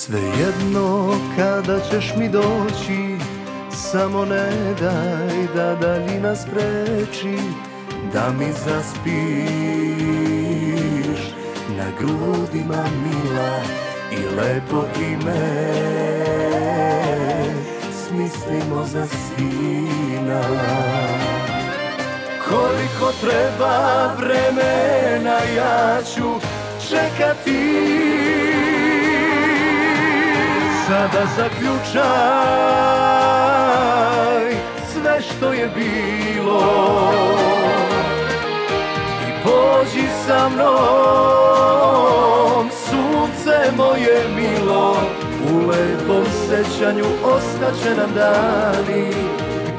Svejedno kada ćeš mi doći, samo ne daj da daljina spreči da mi zaspiš na grudima mila i lepo ime smislimo za sina. Koliko treba vremena ja ću čekati, sada zaključaj sve što je bilo i pođi sa mnom, sunce moje milo. U lepom sećanju ostaće nam dani,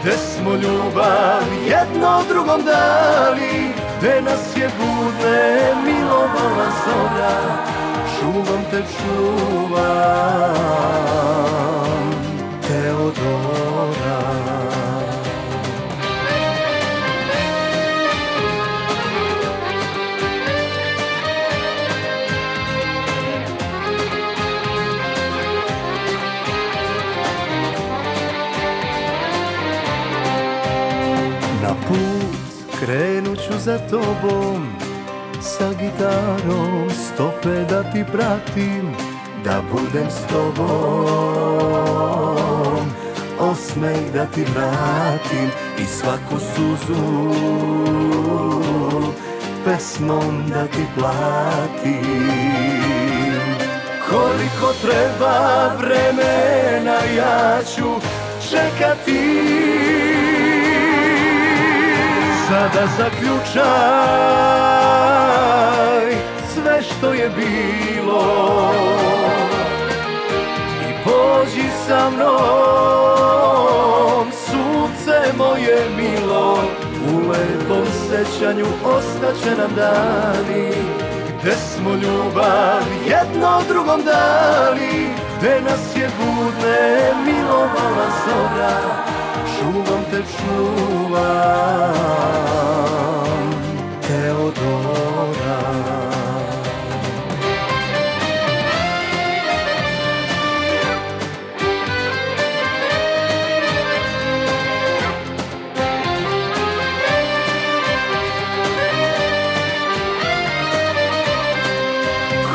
gde smo ljubav jedno drugom dali, gde nas je budne milovala zora. Čuvam te, čuvam Teodora. Na put krenut ću za tobom, sa gitarom stope da ti pratim, da budem s tobom, osmeh da ti vratim i svaku suzu pesmom da ti platim. Koliko treba vremena ja ću čekati, sada zaključaj sve što je bilo i pođi sa mnom, sunce moje milo. U lepom sećanju ostaće nam dani, gde smo ljubav jedno drugom dali, gde nas je budne milovala zora. Čuvam te, čuvam Teodora.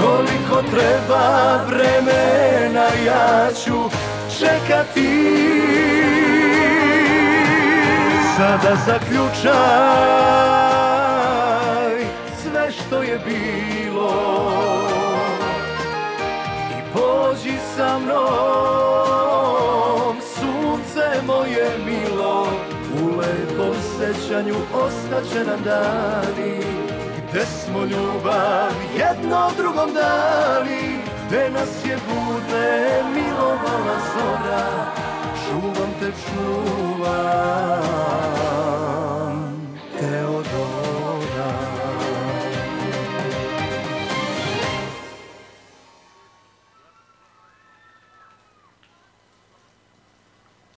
Koliko treba vremena ja ću čekati, sada zaključaj sve što je bilo i pođi sa mnom, sunce moje milo. U lepom sećanju ostaće nam dani, gde smo ljubav jedno drugom dali, gde nas je budne milovala zora. Čuvam te, čuvam